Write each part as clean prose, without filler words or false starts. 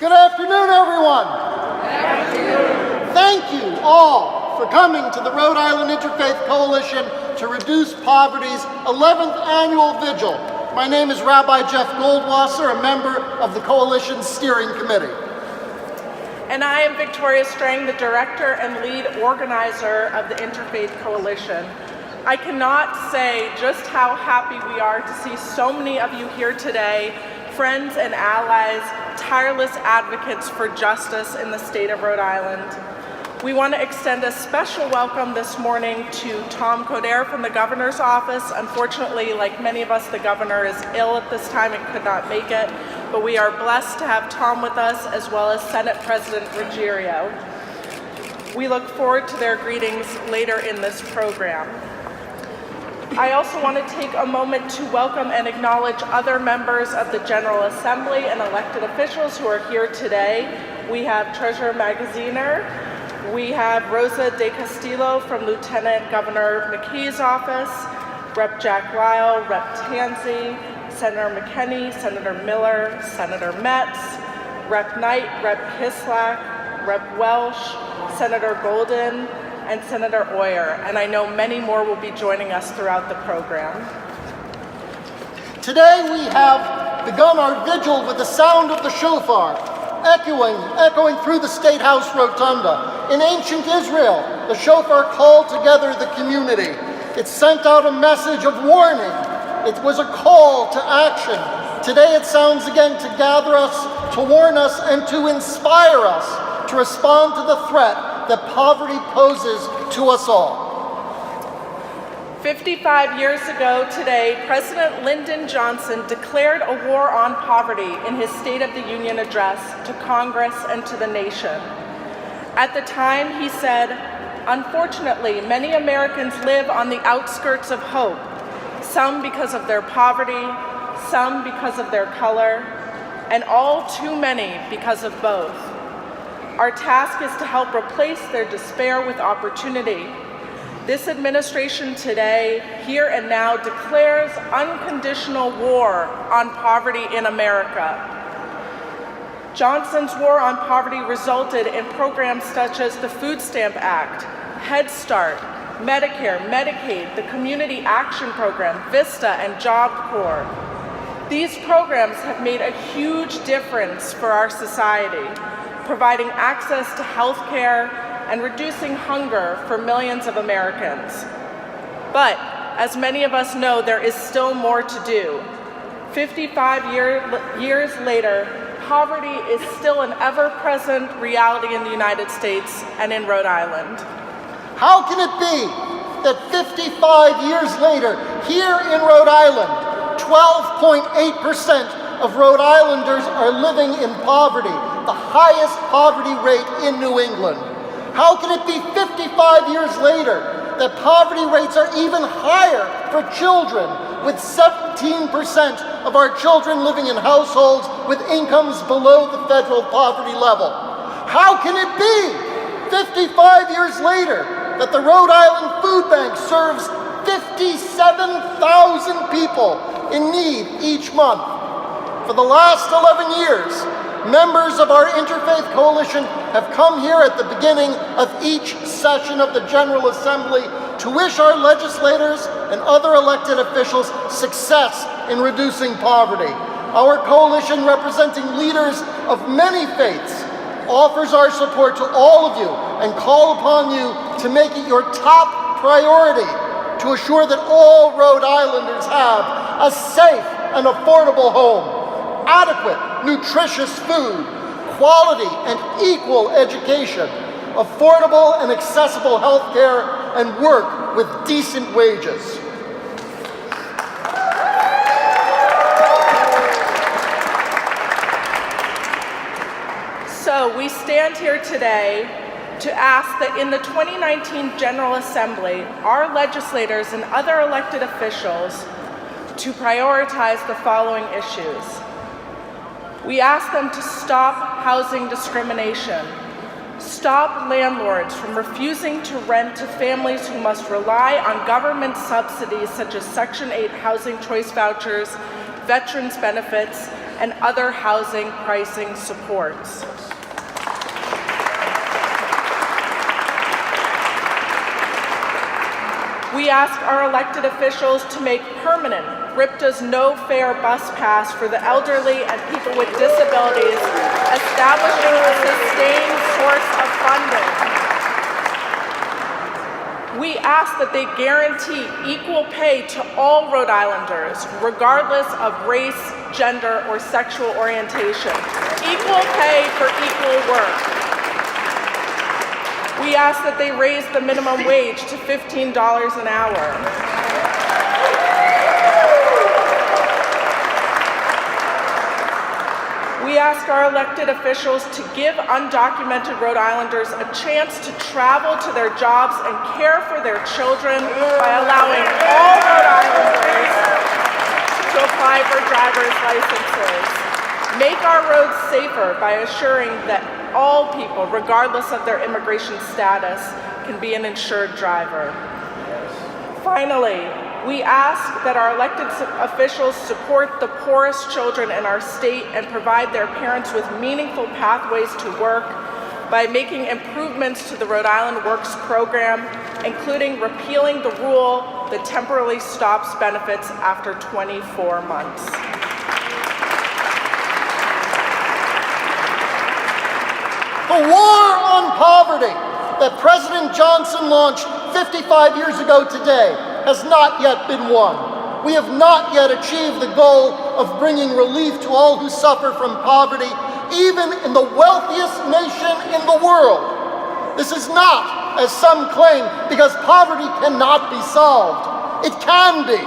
Good afternoon, everyone. Good afternoon. Thank you all for coming to the Rhode Island Interfaith Coalition to Reduce Poverty's 11th annual vigil. My name is Rabbi Jeff Goldwasser, a member of the Coalition's steering committee. And I am Victoria Strang, the director and lead organizer of the Interfaith Coalition. I cannot say just how happy we are to see so many of you here today, friends and allies, tireless advocates for justice in the state of Rhode Island. We want to extend a special welcome this morning to Tom Coderre from the governor's office. Unfortunately, like many of us, the governor is ill at this time and could not make it, but we are blessed to have Tom with us, as well as Senate President Ruggerio. We look forward to their greetings later in this program. I also want to take a moment to welcome and acknowledge other members of the General Assembly and elected officials who are here today. We have Treasurer Magaziner, we have Rosa De Castillo from Lieutenant Governor McKee's office, Rep. Jack Lyle, Rep. Tansey, Senator McKinney, Senator Miller, Senator Metz, Rep. Knight, Rep. Kislak, Rep. Welsh, Senator Golden, and Senator Oyer, and I know many more will be joining us throughout the program. Today we have begun our vigil with the sound of the shofar, echoing through the State House rotunda. In ancient Israel, the shofar called together the community. It sent out a message of warning. It was a call to action. Today it sounds again to gather us, to warn us, and to inspire us to respond to the threat that poverty poses to us all. 55 years ago today, President Lyndon Johnson declared a war on poverty in his State of the Union address to Congress and to the nation. At the time, he said, "Unfortunately, many Americans live on the outskirts of hope, some because of their poverty, some because of their color, and all too many because of both. Our task is to help replace their despair with opportunity. This administration today, here and now, declares unconditional war on poverty in America. Johnson's war on poverty resulted in programs such as the Food Stamp Act, Head Start, Medicare, Medicaid, the Community Action Program, VISTA, and Job Corps. These programs have made a huge difference for our society, providing access to health care and reducing hunger for millions of Americans. But, as many of us know, there is still more to do. 55 years later, poverty is still an ever-present reality in the United States and in Rhode Island. How can it be that 55 years later, here in Rhode Island, 12.8% of Rhode Islanders are living in poverty, the highest poverty rate in New England? How can it be 55 years later that poverty rates are even higher for children, with 17% of our children living in households with incomes below the federal poverty level? How can it be 55 years later that the Rhode Island Food Bank serves 57,000 people in need each month? For the last 11 years, members of our Interfaith Coalition have come here at the beginning of each session of the General Assembly to wish our legislators and other elected officials success in reducing poverty. Our coalition, representing leaders of many faiths, offers our support to all of you and call upon you to make it your top priority to assure that all Rhode Islanders have a safe and affordable home, adequate, nutritious food, quality and equal education, affordable and accessible health care, and work with decent wages. So we stand here today to ask that in the 2019 General Assembly, our legislators and other elected officials to prioritize the following issues. We ask them to stop housing discrimination, stop landlords from refusing to rent to families who must rely on government subsidies such as Section 8 housing choice vouchers, veterans benefits, and other housing pricing supports. We ask our elected officials to make permanent RIPTA's no fare bus pass for the elderly and people with disabilities, establishing a sustained source of funding. We ask that they guarantee equal pay to all Rhode Islanders, regardless of race, gender, or sexual orientation. Equal pay for equal work. We ask that they raise the minimum wage to $15 an hour. We ask our elected officials to give undocumented Rhode Islanders a chance to travel to their jobs and care for their children by allowing all Rhode Islanders to apply for driver's licenses. Make our roads safer by assuring that all people, regardless of their immigration status, can be an insured driver. Finally, we ask that our elected officials support the poorest children in our state and provide their parents with meaningful pathways to work by making improvements to the Rhode Island Works program, including repealing the rule that temporarily stops benefits after 24 months. The war on poverty that President Johnson launched 55 years ago today has not yet been won. We have not yet achieved the goal of bringing relief to all who suffer from poverty, even in the wealthiest nation in the world. This is not, as some claim, because poverty cannot be solved. It can be.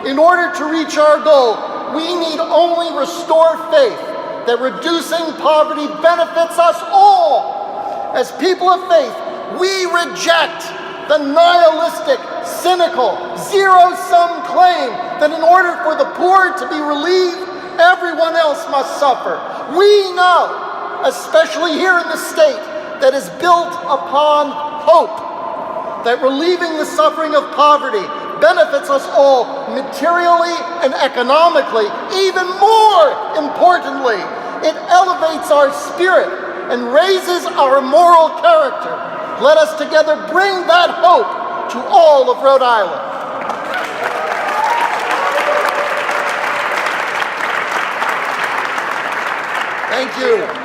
In order to reach our goal, we need only restore faith that reducing poverty benefits us all. As people of faith, we reject the nihilistic, cynical, zero-sum claim that in order for the poor to be relieved, everyone else must suffer. We know, especially here in the state that is built upon hope, that relieving the suffering of poverty benefits us all materially and economically. Even more importantly, it elevates our spirit and raises our moral character. Let us together bring that hope to all of Rhode Island. Thank you.